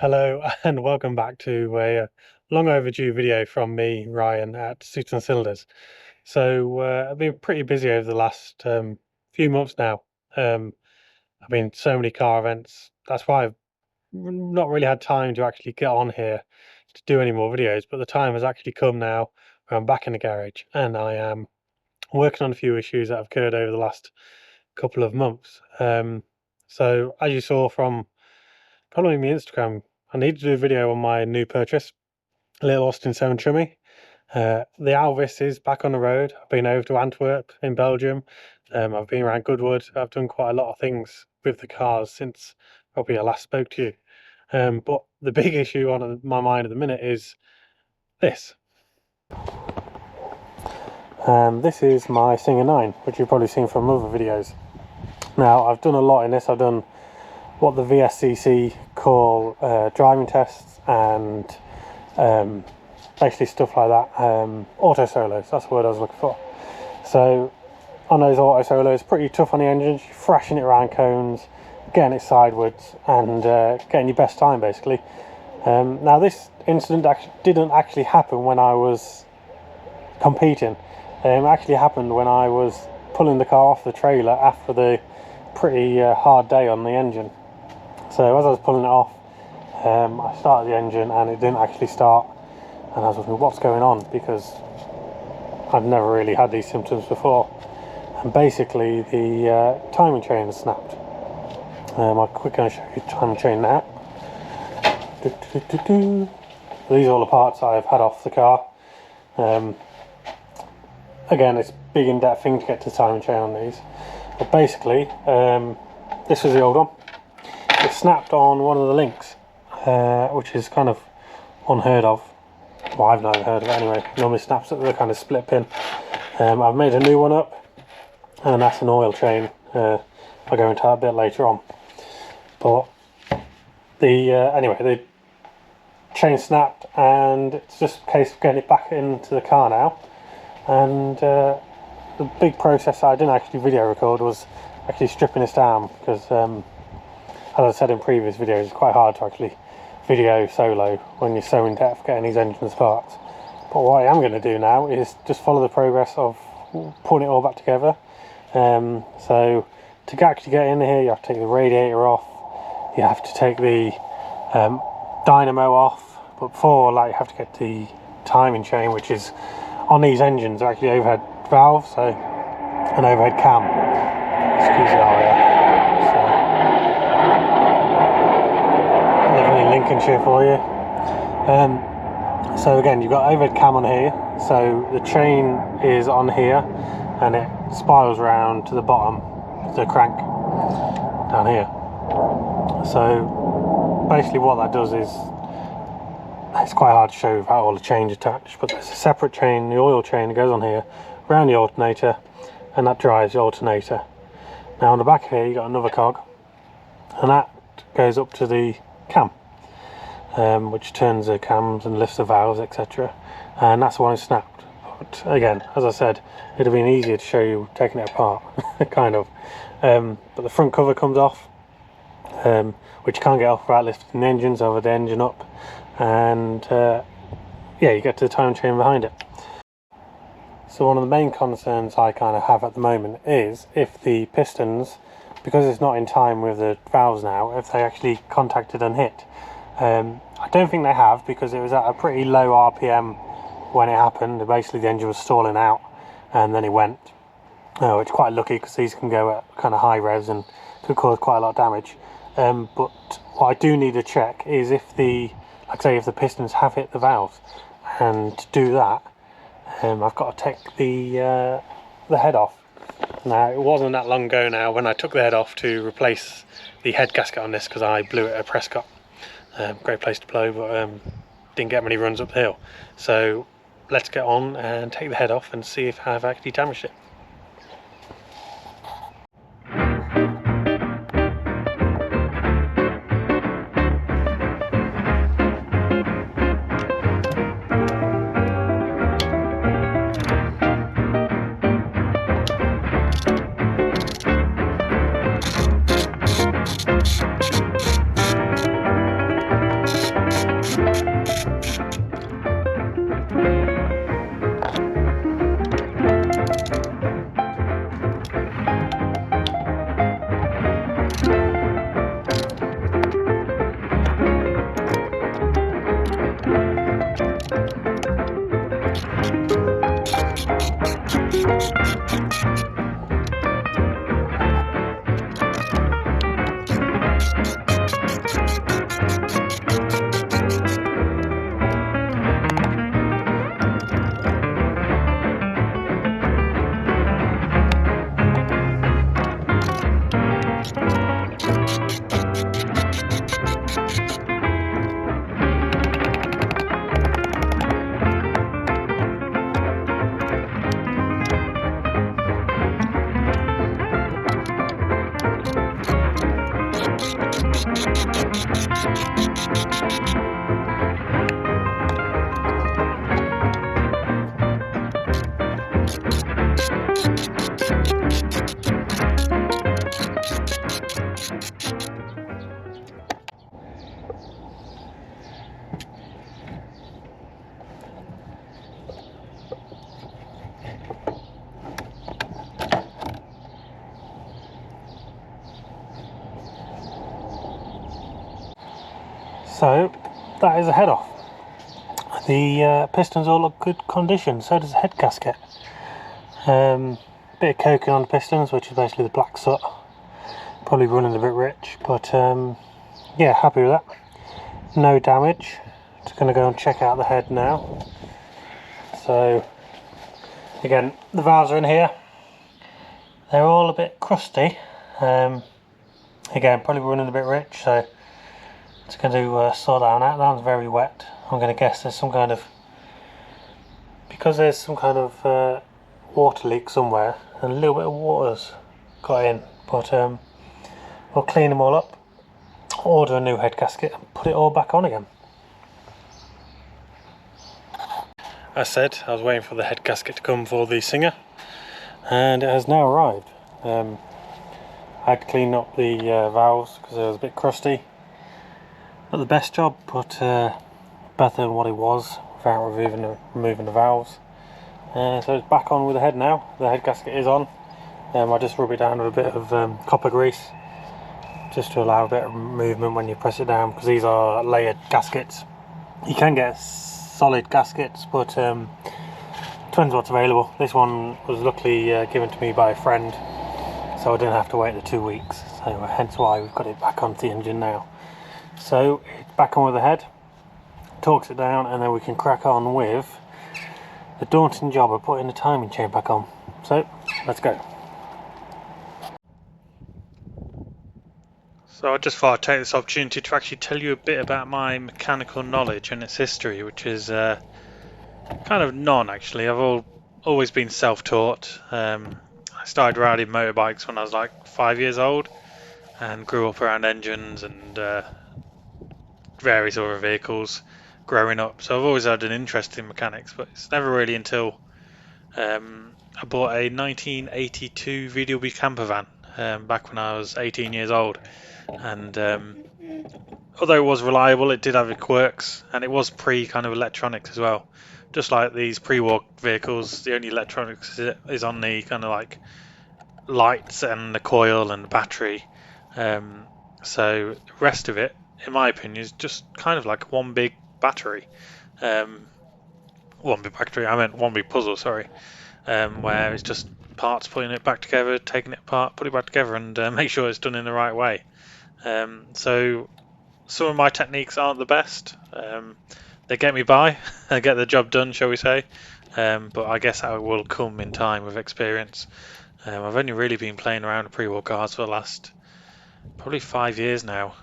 Hello and welcome back to a long overdue video from me, Ryan, at Suits and Cylinders. I've been pretty busy over the last few months now. I've been so many car events. That's why I've not really had time to actually get on here to do any more videos. But the time has actually come now where I'm back in the garage and I am working on a few issues that have occurred over the last couple of months. So as you saw from following my Instagram, I need to do a video on my new purchase, a little Austin 7 Chummy. The Alvis is back on the road. I've been over to Antwerp in Belgium. I've been around Goodwood. I've done quite a lot of things with the cars since probably I last spoke to you. But the big issue on my mind at the minute is this. This is my Singer 9, which you've probably seen from other videos. Now, I've done a lot in this. I've done what the VSCC call driving tests and basically stuff like that. Auto solos, that's the word I was looking for. So on those auto solos, pretty tough on the engine, thrashing it around cones, getting it sideways and getting your best time basically. Now this incident didn't actually happen when I was competing. It actually happened when I was pulling the car off the trailer after the pretty hard day on the engine. So as I was pulling it off, I started the engine and it didn't actually start, and I was wondering what's going on because I've never really had these symptoms before. And basically the timing chain snapped. I'm quickly going to show you the timing chain now. These are all the parts I've had off the car. Again, it's a big in-depth thing to get to the timing chain on these. But basically, this was the old one. It snapped on one of the links, which is kind of unheard of. Well, I've never heard of it anyway. It normally snaps at the kind of split pin. I've made a new one up, and that's an oil chain. I'll go into that a bit later on. But anyway, the chain snapped, and it's just a case of getting it back into the car now. And the big process I didn't actually video record was actually stripping this down because as I said in previous videos, it's quite hard to actually video solo when you're so in depth getting these engines parts. But what I am going to do now is just follow the progress of putting it all back together. So to actually get in here, you have to take the radiator off, you have to take the dynamo off, but before that you have to get the timing chain, which is on these engines are actually overhead valves, so an overhead cam. Excuse the living in Lincolnshire for you. So again, you've got overhead cam on here, so the chain is on here and it spirals round to the bottom, the crank down here. So basically what that does is, it's quite hard to show without all the chains attached, but there's a separate chain, the oil chain, that goes on here around the alternator, and that drives the alternator. Now on the back here you got another cog, and that goes up to the cam, which turns the cams and lifts the valves, etc. And that's the one that snapped. But again, as I said, it'd have been easier to show you taking it apart, kind of. But the front cover comes off, which you can't get off without lifting the engine, so over the engine up, and yeah, you get to the timing chain behind it. So one of the main concerns I kind of have at the moment is if the pistons, because it's not in time with the valves now, if they actually contacted and hit. I don't think they have, because it was at a pretty low RPM when it happened. Basically the engine was stalling out and then it went, which is quite lucky because these can go at kind of high revs and could cause quite a lot of damage. But what I do need to check is if the, like I say, if the pistons have hit the valves, and to do that I've got to take the head off. Now it wasn't that long ago now when I took the head off to replace the head gasket on this, because I blew it at Prescott. Great place to blow, but didn't get many runs up the hill. So let's get on and take the head off and see if I've actually damaged it. So that is the head off. The pistons all look good condition, so does the head gasket. Bit of coking on the pistons, which is basically the black soot. Probably running a bit rich, but yeah, happy with that. No damage. Just going to go and check out the head now. So again, the valves are in here. They're all a bit crusty. Again, probably running a bit rich, so just going to sort that one out. That one's very wet. I'm going to guess there's some kind of, because there's some kind of water leak somewhere, and a little bit of water's got in. But we'll clean them all up, order a new head gasket, and put it all back on again. As said, I was waiting for the head gasket to come for the Singer, and it has now arrived. I had to clean up the valves because it was a bit crusty. Not the best job, but better than what it was without removing the valves. So it's back on with the head now. The head gasket is on. I just rub it down with a bit of copper grease, just to allow a bit of movement when you press it down, because these are layered gaskets. You can get solid gaskets, but depends what's available. This one was luckily given to me by a friend, so I didn't have to wait the 2 weeks, so hence why we've got it back onto the engine now. So it's back on with the head, torques it down, and then we can crack on with the daunting job of putting the timing chain back on. So let's go. So I just thought I'd take this opportunity to actually tell you a bit about my mechanical knowledge and its history, which is kind of none actually. I've always been self-taught. I started riding motorbikes when I was like 5 years old, and grew up around engines and various other vehicles growing up. So I've always had an interest in mechanics, but it's never really until I bought a 1982 VW camper van back when I was 18 years old. And although it was reliable, it did have its quirks, and it was pre kind of electronics as well. Just like these pre-war vehicles, the only electronics is on the kind of like lights and the coil and the battery. So the rest of it, in my opinion, is just kind of like one big battery. One big puzzle, sorry. Where it's just parts, putting it back together, taking it apart, put it back together, and make sure it's done in the right way. So some of my techniques aren't the best. They get me by, they get the job done, shall we say. But I guess that will come in time with experience. I've only really been playing around with pre-war cars for the last probably 5 years now,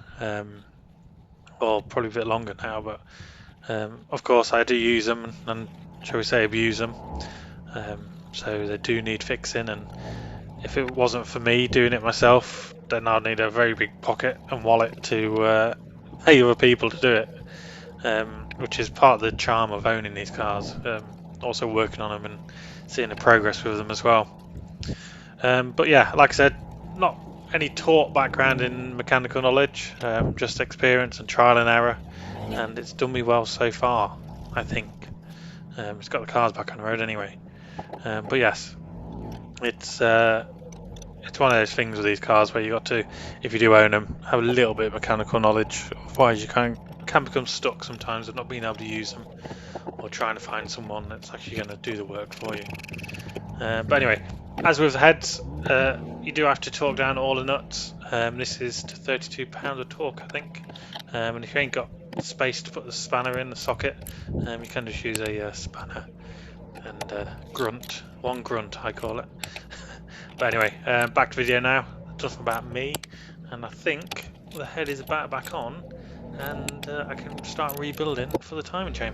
or probably a bit longer now. But of course, I do use them and shall we say abuse them. So they do need fixing, and if it wasn't for me doing it myself, then I'd need a very big pocket and wallet to pay other people to do it, which is part of the charm of owning these cars. Also working on them and seeing the progress with them as well. But yeah, like I said, not any taught background in mechanical knowledge, just experience and trial and error, and it's done me well so far, I think. It's got the cars back on the road anyway. But yes, it's one of those things with these cars where you got to, if you do own them, have a little bit of mechanical knowledge. Otherwise, you can become stuck sometimes with not being able to use them, or trying to find someone that's actually going to do the work for you. But anyway, as with the heads, you do have to torque down all the nuts. This is to 32 pounds of torque, I think. And if you ain't got space to put the spanner in the socket, you can just use a spanner and grunt. One grunt, I call it. But anyway, back to video now. Enough about me, and I think the head is about back on, and I can start rebuilding for the timing chain.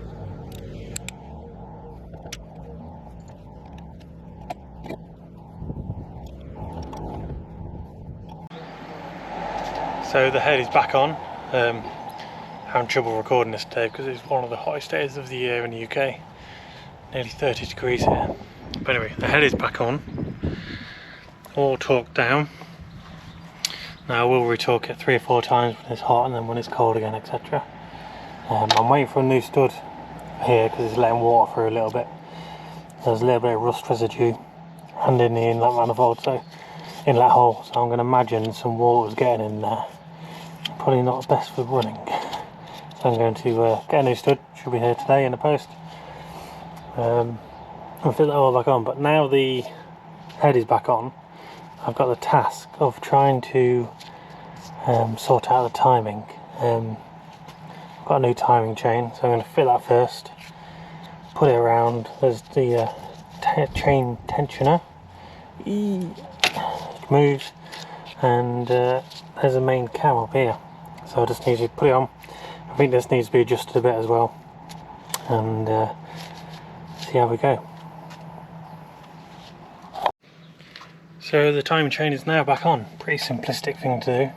So the head is back on. Having trouble recording this today because it's one of the hottest days of the year in the UK. Nearly 30 degrees here. But anyway, the head is back on. All torqued down. Now I will retorque it 3 or 4 times when it's hot and then when it's cold again, etc. I'm waiting for a new stud here because it's letting water through a little bit. There's a little bit of rust residue and in the inlet manifold, so inlet hole. So I'm going to imagine some water's getting in there. Probably not best for running. So So I'm going to get a new stud, should be here today in the post. I'll fit that all back on, but now the head is back on, I've got the task of trying to sort out the timing. I've got a new timing chain, so I'm going to fit that first, put it around. There's the chain tensioner, it moves, and there's a main cam up here, so I just need to put it on. I think this needs to be adjusted a bit as well, and see how we go. So the timing chain is now back on. Pretty simplistic thing to do.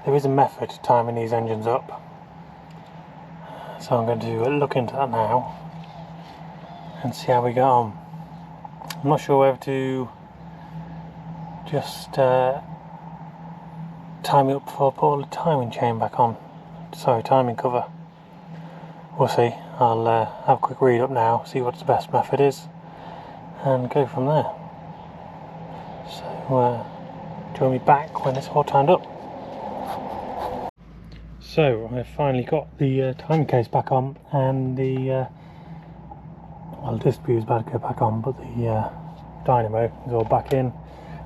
There is a method to timing these engines up, so I'm going to look into that now and see how we go on. I'm not sure whether to just time it up before I put the timing chain back on. Sorry, timing cover. We'll see. I'll have a quick read up now, see what the best method is, and go from there. So join me back when it's all timed up. So I've finally got the timing case back on, and the well, the distributor is about to go back on, but the dynamo is all back in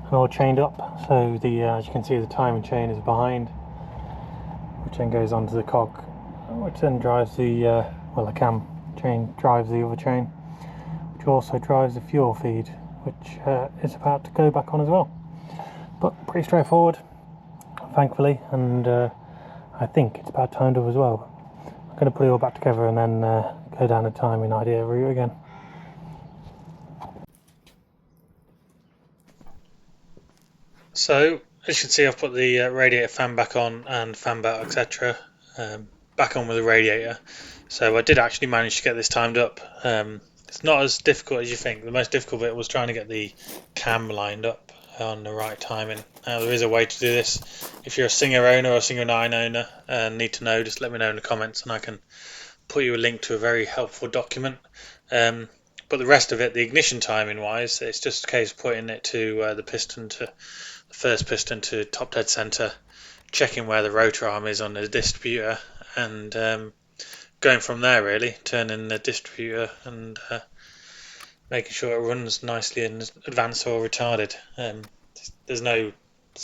and all chained up. So the as you can see, the timing chain is behind, which then goes onto the cog, which then drives the well, the cam chain drives the other chain, which also drives the fuel feed, which is about to go back on as well. But pretty straightforward, thankfully, and I think it's about timed up as well. I'm going to put it all back together and then go down the timing idea route again. So as you can see, I've put the radiator fan back on and fan belt, etc. Back on with the radiator. So I did actually manage to get this timed up. It's not as difficult as you think. The most difficult bit was trying to get the cam lined up on the right timing. Now there is a way to do this. If you're a Singer owner or a Singer 9 owner and need to know, just let me know in the comments and I can put you a link to a very helpful document. But the rest of it, the ignition timing wise, it's just a case of putting it to the first piston to top dead center, checking where the rotor arm is on the distributor, and going from there really, turning the distributor and making sure it runs nicely in advanced or retarded. There's no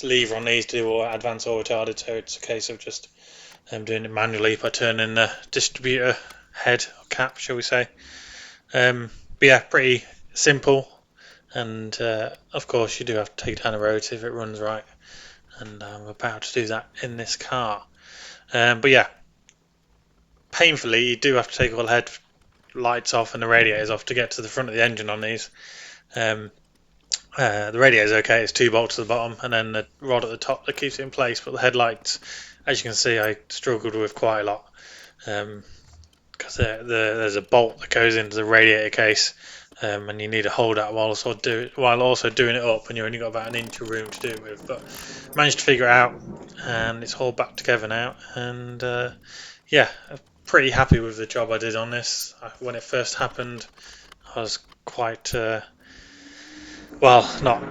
lever on these to do or advanced or retarded, so it's a case of just doing it manually by turning the distributor head or cap, shall we say. But yeah, pretty simple, and of course you do have to take down the rotor if it runs right, and I'm about to do that in this car. But yeah, painfully you do have to take all the head lights off and the radiators off to get to the front of the engine on these. The radiator is okay, it's 2 bolts at the bottom and then the rod at the top that keeps it in place, but the headlights, as you can see, I struggled with quite a lot, because there's a bolt that goes into the radiator case, and you need to hold that while also doing it up, and you only got about an inch of room to do it with. But managed to figure it out, and it's all back together now, and yeah, I'm pretty happy with the job I did on this. When it first happened, I was quite well, not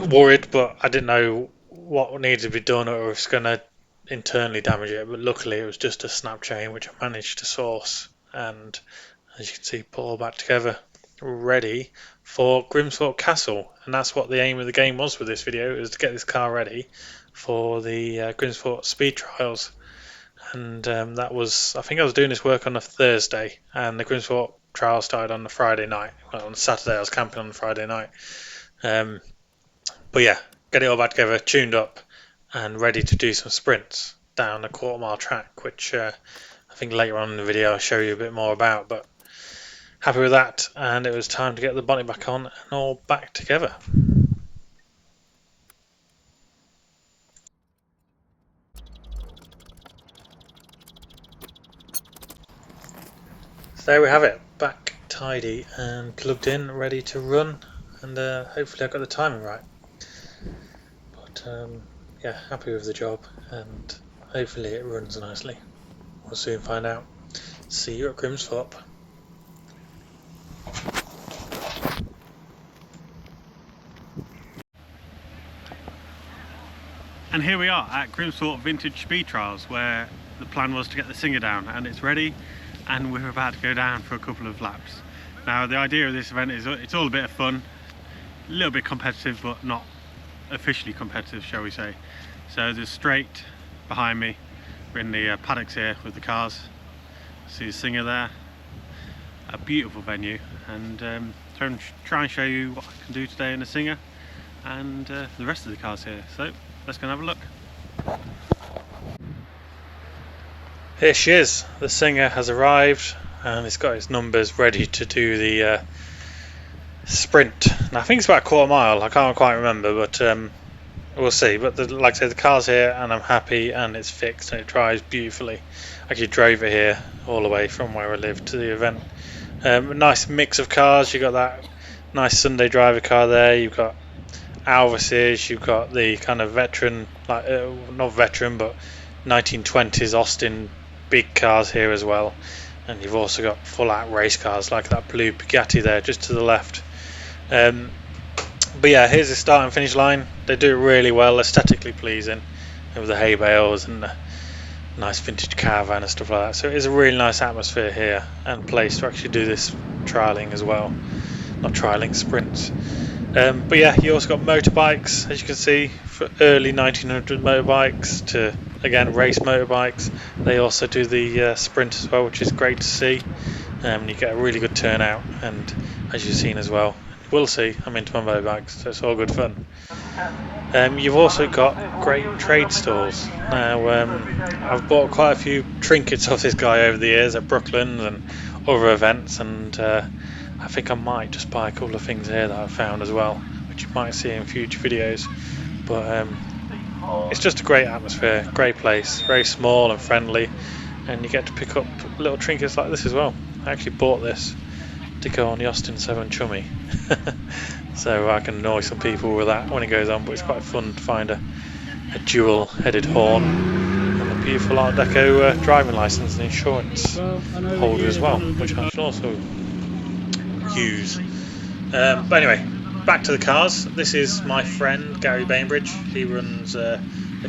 worried, but I didn't know what needed to be done or if it's going to internally damage it. But luckily it was just a snap chain which I managed to source, and as you can see, put all back together, ready for Grimsthorpe Castle. And that's what the aim of the game was with this video, is to get this car ready for the Grimsthorpe speed trials. And that was, I think I was doing this work on a Thursday, and the Grimsthorpe trial started on the Friday night. Well, on Saturday I was camping on the Friday night. But yeah, get it all back together, tuned up, and ready to do some sprints down a 1/4 mile track, which I think later on in the video I'll show you a bit more about. But happy with that, and it was time to get the bonnet back on and all back together. So there we have it, back tidy and plugged in, ready to run, and hopefully I got the timing right. But yeah, happy with the job, and hopefully it runs nicely. We'll soon find out. See you at Grimsthorpe. And here we are at Grimsthorpe Vintage Speed Trials, where the plan was to get the Singer down, and it's ready, and we're about to go down for a couple of laps. Now the idea of this event is it's all a bit of fun, a little bit competitive, but not officially competitive, shall we say. So there's straight behind me, we're in the paddocks here with the cars. See the Singer there, a beautiful venue, and try and show you what I can do today in the Singer and the rest of the cars here. So let's go and have a look. Here she is, the Singer has arrived and it's got its numbers ready to do the sprint. Now I think it's about a quarter mile, I can't quite remember, but we'll see. But like I said, the car's here and I'm happy, and it's fixed and it drives beautifully. I actually drove it here all the way from where I live to the event. A nice mix of cars. You've got that nice Sunday driver car there, you've got Alvis's, you've got the kind of veteran, like not veteran but 1920s Austin big cars here as well, and you've also got full out race cars like that blue Bugatti there just to the left. But yeah, here's the start and finish line. They do it really well, aesthetically pleasing, with the hay bales and the nice vintage caravan and stuff like that. So it is a really nice atmosphere here and place to actually do this trialling as well. Not trialling, sprints. But yeah, you also got motorbikes, as you can see, for early 1900 motorbikes to, again, race motorbikes. They also do the sprint as well, which is great to see. You get a really good turnout, and as you've seen as well, you will see, I'm into my motorbikes, so it's all good fun. You've also got great trade stalls. Now, I've bought quite a few trinkets off this guy over the years at Brooklyn and other events, and I think I might just buy a couple of things here that I've found as well, which you might see in future videos. But it's just a great atmosphere, great place, very small and friendly, and you get to pick up little trinkets like this as well. I actually bought this to go on the Austin 7 Chummy, so I can annoy some people with that when it goes on, but it's quite fun to find a dual headed horn and a beautiful Art Deco driving licence and insurance holder as well, which I should also use. But anyway, back to the cars. This is my friend Gary Bainbridge. He runs a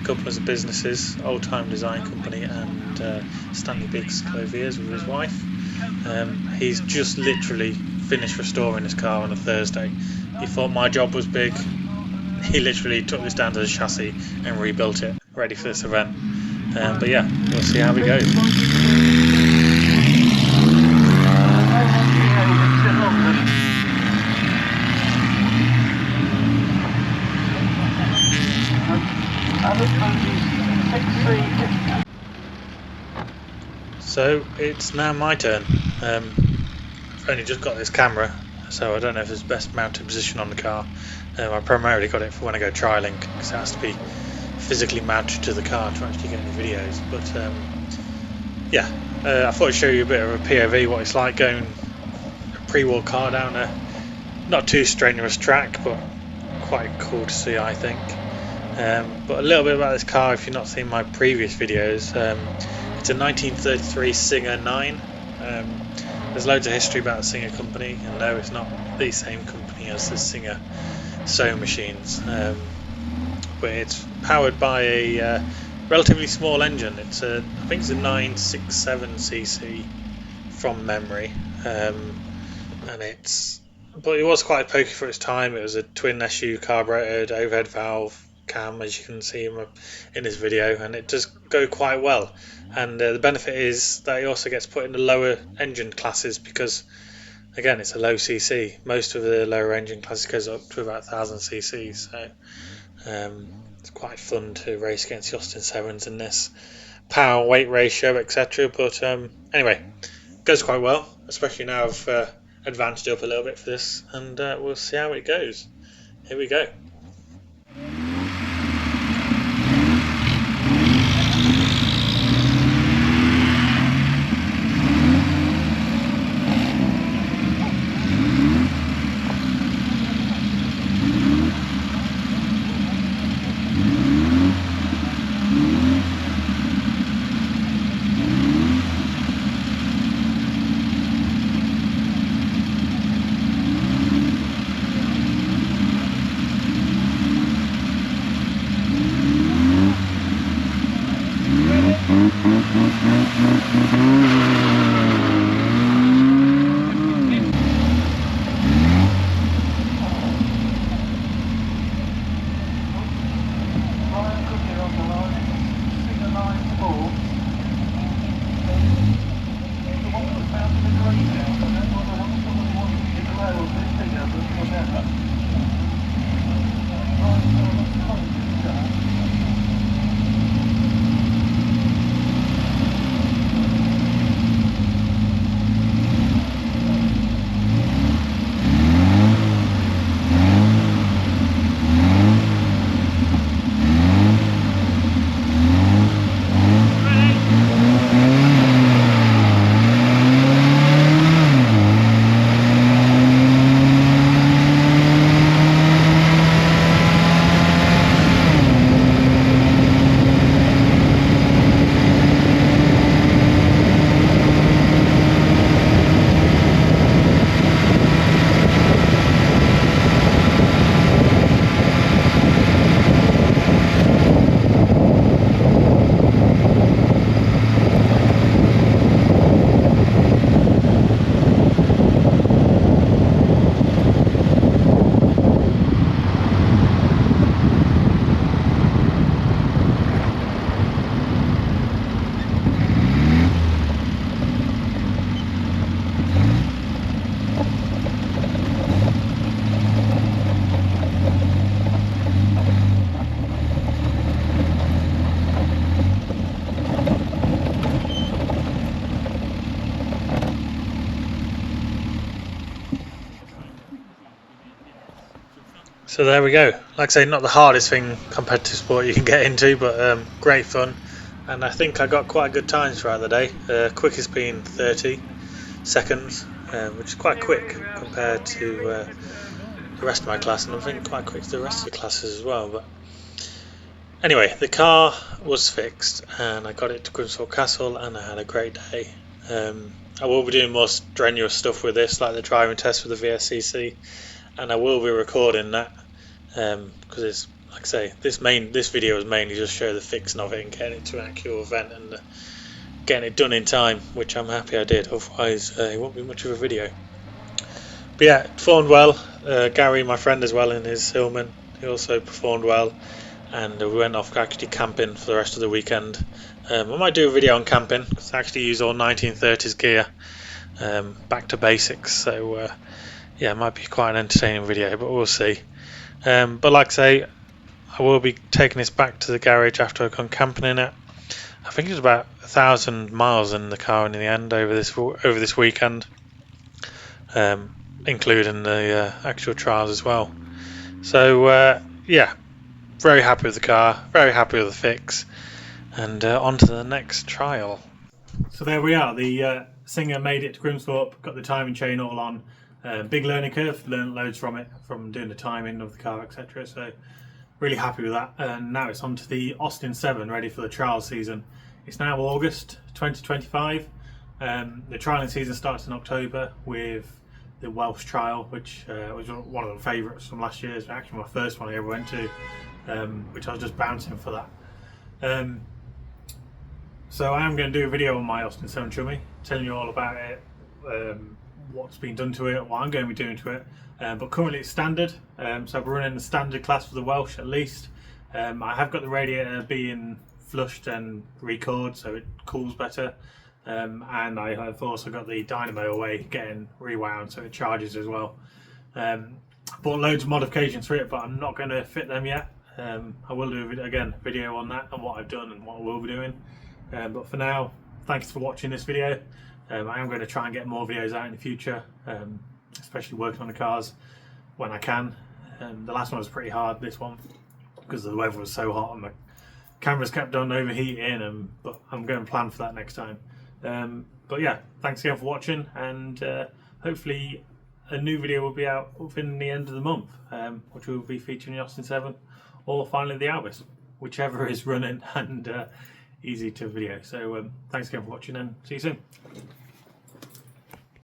couple of businesses, Old Time Design Company and Stanley Biggs Clothiers with his wife. He's just literally finished restoring his car on a Thursday. He thought my job was big. He literally took this down to the chassis and rebuilt it, ready for this event. But yeah, we'll see how it goes. So it's now my turn. I've only just got this camera, so I don't know if it's the best mounted position on the car. I primarily got it for when I go trialling, because it has to be physically mounted to the car to actually get any videos. But yeah, I thought I'd show you a bit of a POV, what it's like going a pre-war car down a not too strenuous track, but quite cool to see, I think. But a little bit about this car, if you've not seen my previous videos. It's a 1933 Singer 9. There's loads of history about the Singer company, and no, it's not the same company as the Singer sewing machines, but it's powered by a relatively small engine. I think it's a 967cc from memory, but it was quite pokey for its time. It was a twin SU carbureted overhead valve cam, as you can see in this video, and it does go quite well. And the benefit is that it also gets put in the lower engine classes, because again, it's a low cc. Most of the lower engine classes goes up to about 1000 cc, so it's quite fun to race against the Austin 7s in this power weight ratio, etc. But anyway, goes quite well, especially now I've advanced it up a little bit for this, and we'll see how it goes. Here we go. So there we go. Like I say, not the hardest thing competitive sport you can get into, but great fun. And I think I got quite good times throughout the day. Quickest being 30 seconds, which is quite quick compared to the rest of my class, and I think quite quick to the rest of the classes as well. But anyway, the car was fixed, and I got it to Grimsthorpe Castle, and I had a great day. I will be doing more strenuous stuff with this, like the driving test with the VSCC, and I will be recording that because it's, like I say, this video is mainly just show the fixing of it and getting it to an actual event and getting it done in time, which I'm happy I did. Otherwise, it won't be much of a video. But yeah, it performed well. Gary, my friend as well, in his Hillman, he also performed well, and we went off actually camping for the rest of the weekend. I might do a video on camping because I actually use all 1930s gear, back to basics. So yeah, it might be quite an entertaining video, but we'll see. But like I say, I will be taking this back to the garage after I've gone camping in it. I think it's about 1,000 miles in the car in the end over this weekend, including the actual trials as well. So yeah, very happy with the car, very happy with the fix, and on to the next trial. So there we are. The Singer made it to Grimsthorpe, got the timing chain all on. Big learning curve, learned loads from it, from doing the timing of the car, etc. So really happy with that. And now it's on to the Austin 7, ready for the trial season. It's now August 2025. The trialling season starts in October with the Welsh trial, which was one of the favourites from last year. It's actually my first one I ever went to, which I was just bouncing for that. So I am going to do a video on my Austin 7 Chummy, telling you all about it, what's been done to it, what I'm going to be doing to it. But currently it's standard, so we're running the standard class for the Welsh at least. I have got the radiator being flushed and recored so it cools better, and I have also got the dynamo away getting rewound so it charges as well. Bought loads of modifications for it, but I'm not going to fit them yet. I will do a video on that and what I've done and what I will be doing. But for now, thanks for watching this video. I am going to try and get more videos out in the future, especially working on the cars when I can. The last one was pretty hard, this one, because the weather was so hot and my cameras kept on overheating, but I'm going to plan for that next time. But yeah, thanks again for watching, and hopefully a new video will be out within the end of the month, which will be featuring the Austin 7 or finally the Albus, whichever is running and easy to video. So thanks again for watching, and see you soon.